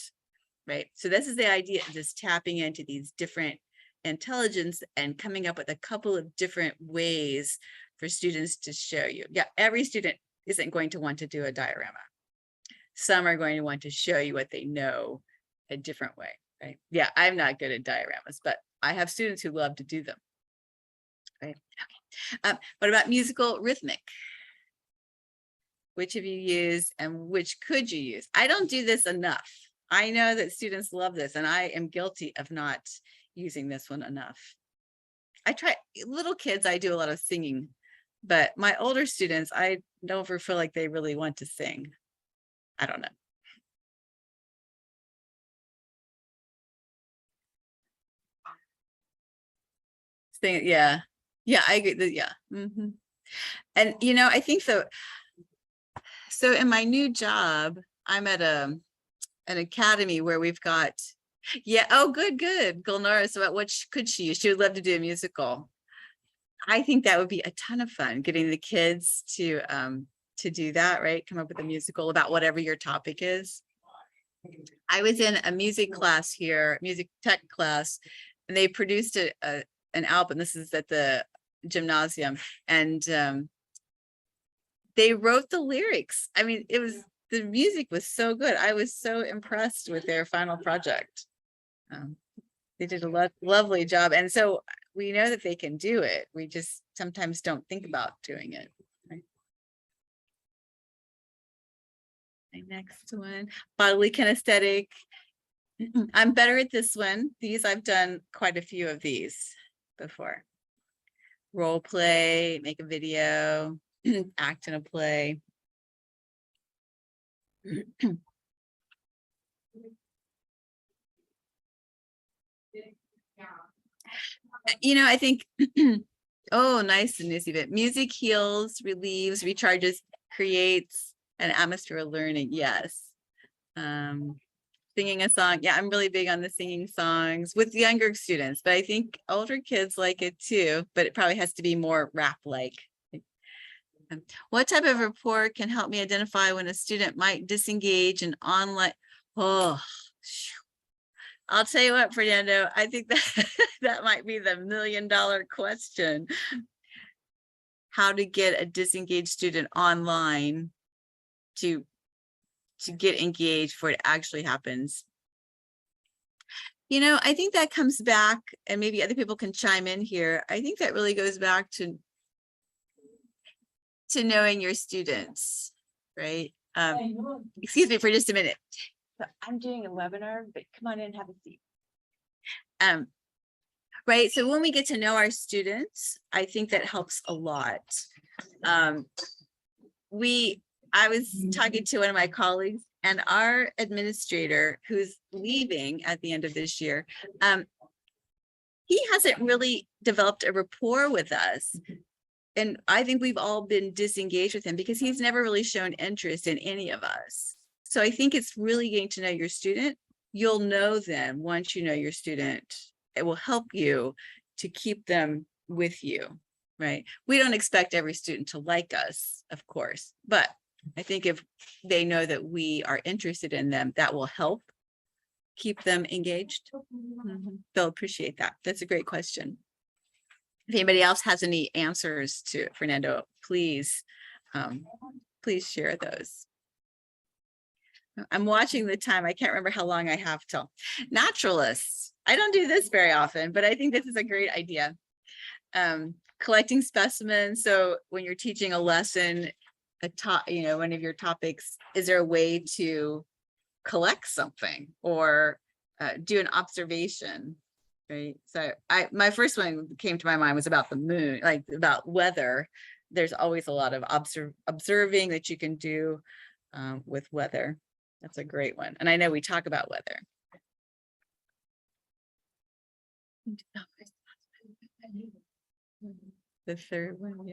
right? So this is the idea of just tapping into these different intelligence and coming up with a couple of different ways for students to show you. Yeah, every student isn't going to want to do a diorama. Some are going to want to show you what they know a different way, right? Yeah, I'm not good at dioramas, but I have students who love to do them. Right? Okay. What about musical rhythmic? Which have you used and which could you use? I don't do this enough. I know that students love this and I am guilty of not using this one enough. I try, little kids, I do a lot of singing, but my older students, I don't ever feel like they really want to sing. I don't know. Sing, yeah. Yeah, I agree. Yeah. And, you know, I think so. So in my new job, I'm at an academy where we've got, yeah, oh, good. Gulnara, so what could she use? She would love to do a musical. I think that would be a ton of fun, getting the kids to do that, right? Come up with a musical about whatever your topic is. I was in a music class here, music tech class, and they produced an album. This is at the gymnasium, and they wrote the lyrics. I mean, the music was so good. I was so impressed with their final project. They did a lovely job. And so we know that they can do it. We just sometimes don't think about doing it. Right? My next one, bodily kinesthetic. I'm better at this one. These, I've done quite a few of these before. Role play, make a video, act in a play. You know, I think, oh, nice and easy bit. Music heals, relieves, recharges, creates an atmosphere of learning. Yes. Singing a song. Yeah, I'm really big on the singing songs with younger students, but I think older kids like it too, but it probably has to be more rap-like. What type of report can help me identify when a student might disengage an online? Oh, I'll tell you what, Fernando, I think that that might be the $1 million question. How to get a disengaged student online to get engaged before it actually happens. You know, I think that comes back, and maybe other people can chime in here. I think that really goes back to knowing your students, right? Excuse me for just a minute. I'm doing a webinar, but come on in and have a seat. Right, so when we get to know our students, I think that helps a lot. I was talking to one of my colleagues, And our administrator, who's leaving at the end of this year, he hasn't really developed a rapport with us. And I think we've all been disengaged with him because he's never really shown interest in any of us. So I think it's really getting to know your student. You'll know them once you know your student. It will help you to keep them with you, right? We don't expect every student to like us, of course, but I think if they know that we are interested in them, that will help keep them engaged. They'll appreciate that. That's a great question. If anybody else has any answers to Fernando, please, please share those. I'm watching the time. I can't remember how long I have till. Naturalists. I don't do this very often, but I think this is a great idea. Collecting specimens. So when you're teaching a lesson, one of your topics, is there a way to collect something or do an observation? Right. So my first one came to my mind was about the moon, like about weather. There's always a lot of observing that you can do with weather. That's a great one. And I know we talk about weather. The third one,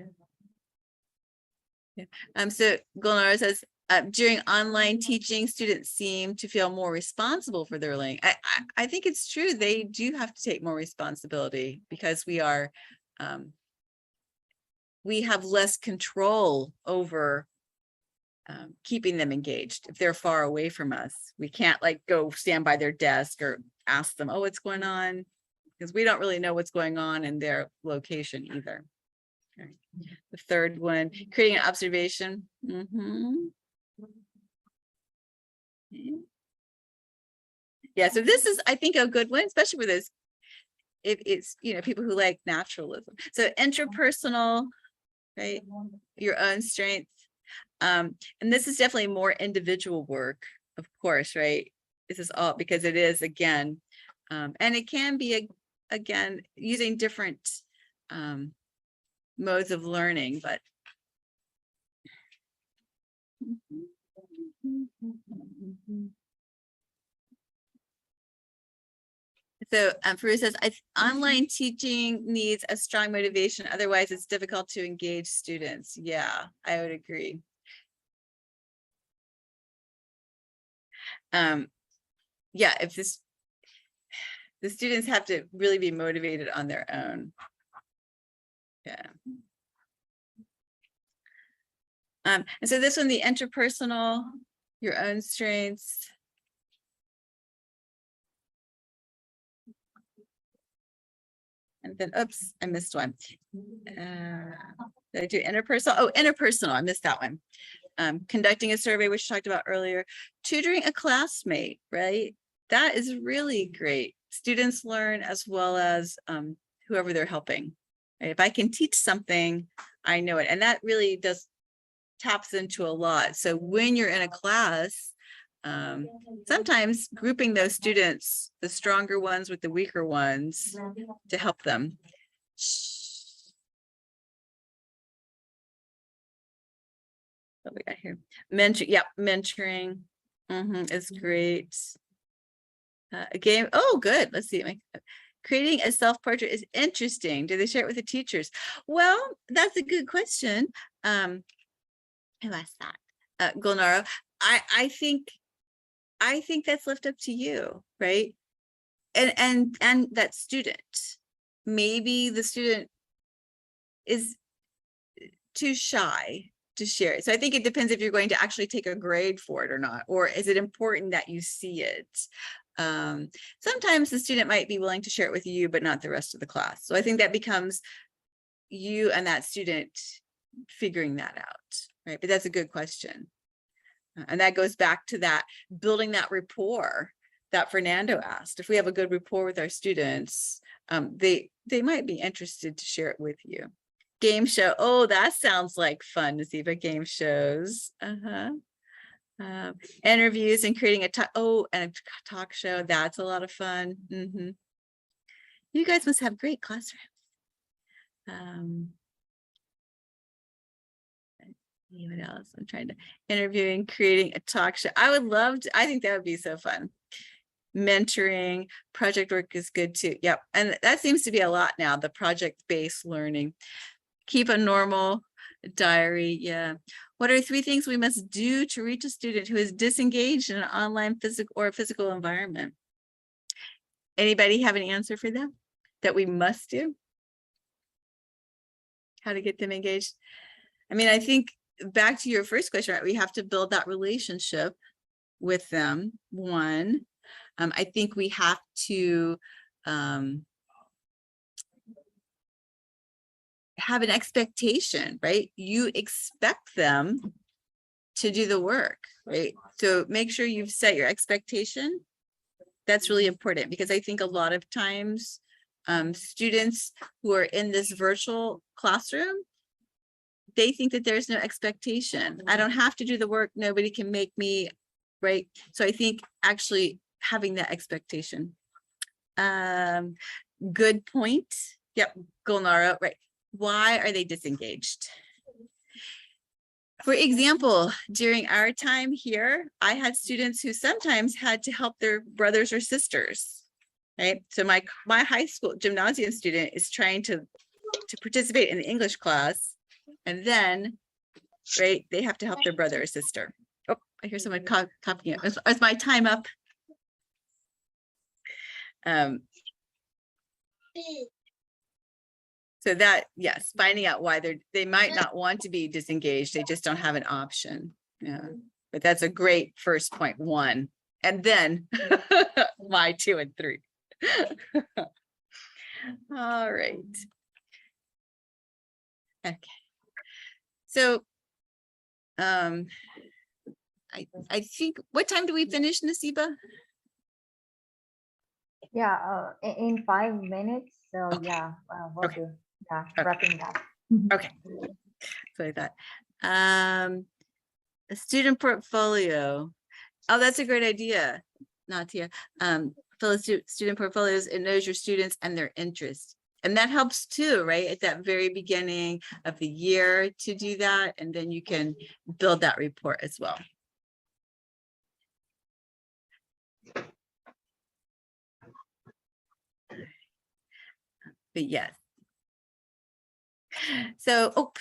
yeah. So Gulnara says, during online teaching, students seem to feel more responsible for their learning. I think it's true. They do have to take more responsibility because we have less control over keeping them engaged. If they're far away from us, we can't like go stand by their desk or ask them, oh, what's going on? Because we don't really know what's going on in their location either. Okay. The third one, creating an observation. Yeah, so this is, I think, a good one, especially with this. It's, people who like naturalism. So interpersonal, right? Your own strength. And this is definitely more individual work, of course, right? This is all because it is, again, and it can be, again, using different modes of learning, but so Faru says, online teaching needs a strong motivation. Otherwise, it's difficult to engage students. Yeah, I would agree. Yeah, if the students have to really be motivated on their own. Yeah. And so this one, the interpersonal, your own strengths. And then, oops, I missed one. Did I do interpersonal? Oh, interpersonal, I missed that one. Conducting a survey, which we talked about earlier. Tutoring a classmate, right? That is really great. Students learn as well as whoever they're helping. Right? If I can teach something, I know it. And that really taps into a lot. So when you're in a class, sometimes grouping those students, the stronger ones with the weaker ones, to help them. What we got here? Mentoring is great. A game. Oh, good. Let's see. Creating a self-portrait is interesting. Do they share it with the teachers? Well, that's a good question. Who asked that? Gulnara. I think that's left up to you, right? And that student. Maybe the student is too shy to share it. So I think it depends if you're going to actually take a grade for it or not, or is it important that you see it? Sometimes the student might be willing to share it with you, but not the rest of the class. So I think that becomes you and that student figuring that out, right? But that's a good question. And that goes back to that building that rapport that Fernando asked. If we have a good rapport with our students, they might be interested to share it with you. Game show. Oh, that sounds like fun, Naziba. Game shows. Interviews and creating a talk show. That's a lot of fun. You guys must have great classrooms. What else? I'm trying to interviewing, creating a talk show. I would love to, I think that would be so fun. Mentoring, project work is good too. Yep. And that seems to be a lot now, the project-based learning. Keep a normal diary. Yeah. What are 3 things we must do to reach a student who is disengaged in an online physical environment? Anybody have an answer for that we must do? How to get them engaged? I mean, I think back to your first question, right? We have to build that relationship with them. One, I think we have to have an expectation, right? You expect them to do the work, right? So make sure you've set your expectation. That's really important, because I think a lot of times students who are in this virtual classroom, they think that there's no expectation. I don't have to do the work. Nobody can make me, right? So I think actually having that expectation. Good point. Yep, Gulnara, right. Why are they disengaged? For example, during our time here, I had students who sometimes had to help their brothers or sisters, right? So my high school gymnasium student is trying to participate in the English class, and then, right, they have to help their brother or sister. Oh, I hear someone copying it. Is my time up? So that, yes, finding out why they might not want to be disengaged, they just don't have an option. Yeah, but that's a great first point, 1. And then my 2 and 3. All right. Okay. So I think, what time do we finish, Nasiba? Yeah, in 5 minutes. So Okay. yeah, we'll Okay. do. Yeah, Okay. wrapping up. Okay. So I thought, a student portfolio. Oh, that's a great idea, Natia. Fill student portfolios. It knows your students and their interests. And that helps too, right? At that very beginning of the year to do that. And then you can build that report as well. But yes. So,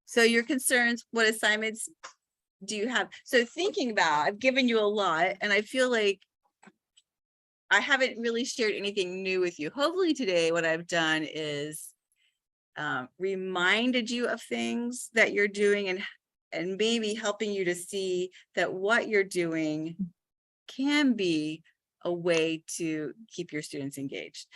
so your concerns, what assignments do you have? So thinking about, I've given you a lot, and I feel like I haven't really shared anything new with you. Hopefully today what I've done is reminded you of things that you're doing, and maybe helping you to see that what you're doing can be a way to keep your students engaged.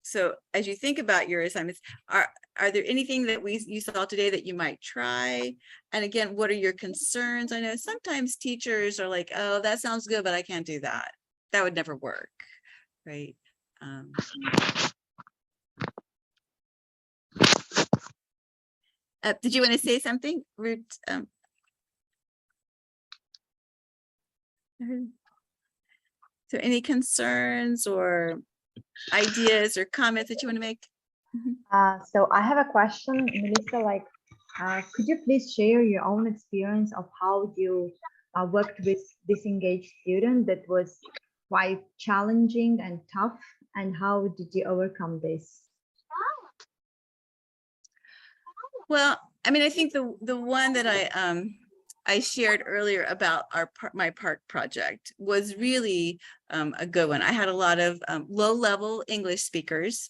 So as you think about your assignments, are there anything that you saw today that you might try? And again, what are your concerns? I know sometimes teachers are like, oh, that sounds good, but I can't do that. That would never work, right? Did you want to say something, Ruth? So any concerns or ideas or comments that you want to make? So I have a question, Melissa, like, could you please share your own experience of how you worked with disengaged student that was quite challenging and tough, and how did you overcome this? Well, I mean, I think the one that I shared earlier about my park project was really a good one. I had a lot of low-level English speakers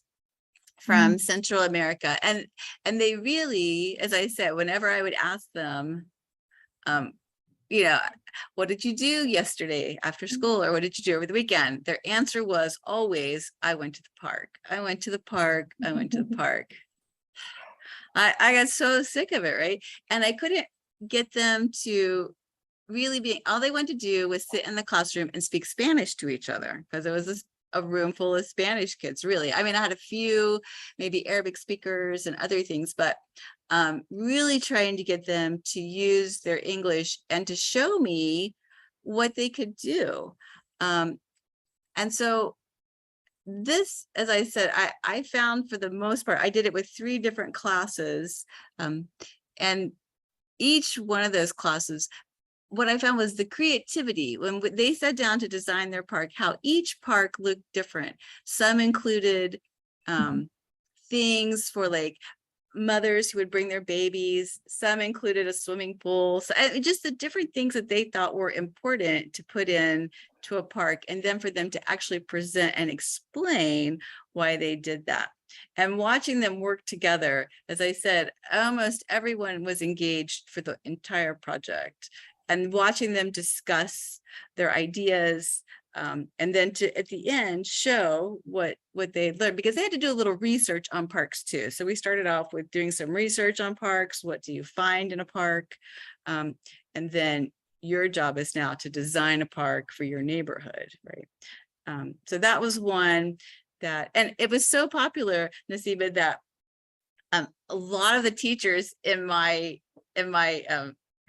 from Central America, and they really, as I said, whenever I would ask them, you know, what did you do yesterday after school, or what did you do over the weekend? Their answer was always, I went to the park. I went to the park. I went to the park. I got so sick of it, right? And I couldn't get them to really be, all they wanted to do was sit in the classroom and speak Spanish to each other, because it was a room full of Spanish kids, really. I mean, I had a few maybe Arabic speakers and other things, but really trying to get them to use their English and to show me what they could do. And so this, as I said, I found for the most part, I did it with 3 different classes. And each one of those classes, what I found was the creativity when they sat down to design their park, how each park looked different. Some included things for like mothers who would bring their babies. Some included a swimming pool. So just the different things that they thought were important to put in to a park, and then for them to actually present and explain why they did that. And watching them work together, as I said, almost everyone was engaged for the entire project, and watching them discuss their ideas, and then to at the end show what they learned, because they had to do a little research on parks too. So we started off with doing some research on parks. What do you find in a park? And then your job is now to design a park for your neighborhood, right? So that was one that, and it was so popular, Nasiba, that a lot of the teachers in my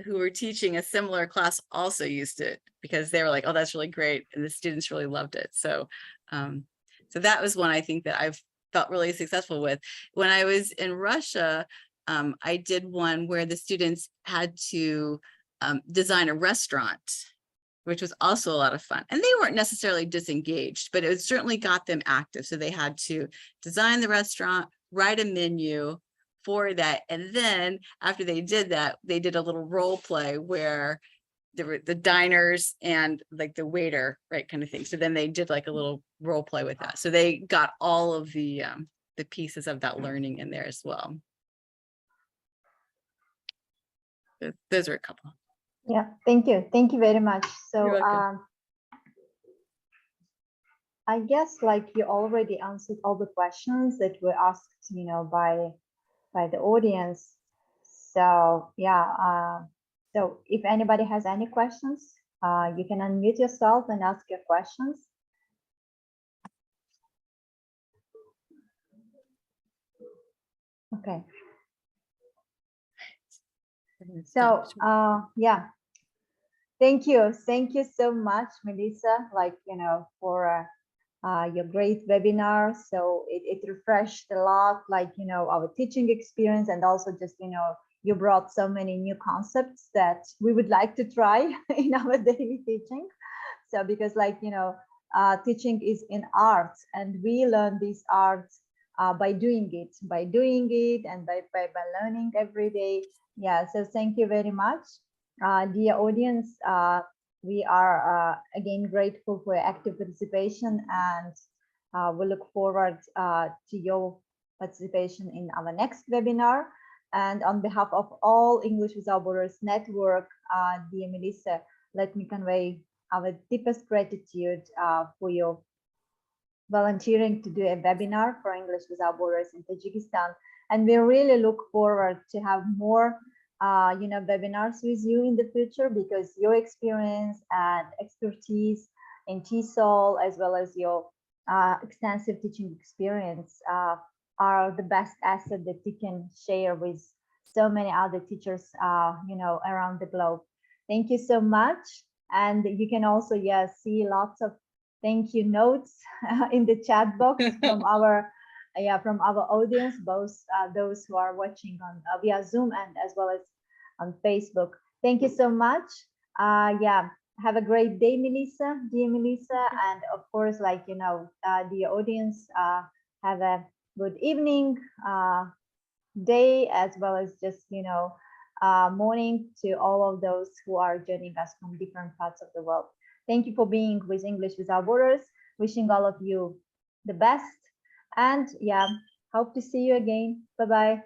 who were teaching a similar class also used it, because they were like, oh, that's really great. And the students really loved it. So, so that was one I think that I've felt really successful with. When I was in Russia, I did one where the students had to design a restaurant, which was also a lot of fun. And they weren't necessarily disengaged, but it certainly got them active. So they had to design the restaurant, write a menu for that. And then after they did that, they did a little role play where there were the diners and like the waiter, right, kind of thing. So then they did like a little role play with that. So they got all of the pieces of that learning in there as well. Those are a couple. Yeah, thank you very much. So You're welcome. I guess like you already answered all the questions that were asked, you know, by the audience. So yeah, so if anybody has any questions, you can unmute yourself and ask your questions. Okay. So yeah, thank you so much, Melissa, like, you know, for your great webinar. So it refreshed a lot, like, you know, our teaching experience, and also just, you know, you brought so many new concepts that we would like to try in our daily teaching. So because, like, you know, teaching is an art, and we learn these arts by doing it and by learning every day. Yeah, so thank you very much, dear audience. We are again grateful for your active participation, and we look forward to your participation in our next webinar. And on behalf of all English Without Borders Network, dear Melissa, let me convey our deepest gratitude for your volunteering to do a webinar for English Without Borders in Tajikistan. And we really look forward to have more you know, webinars with you in the future, because your experience and expertise in TESOL, as well as your extensive teaching experience, are the best asset that you can share with so many other teachers, you know, around the globe. Thank you so much. And you can also, yeah, see lots of thank you notes in the chat box from our audience, both those who are watching on via Zoom and as well as on Facebook. Thank you so much. Yeah, have a great day, Melissa, dear Melissa, and of course, like, you know, the audience, have a good evening, day, as well as just, you know, morning to all of those who are joining us from different parts of the world. Thank you for being with English Without Borders. Wishing all of you the best, and yeah, hope to see you again. Bye-bye.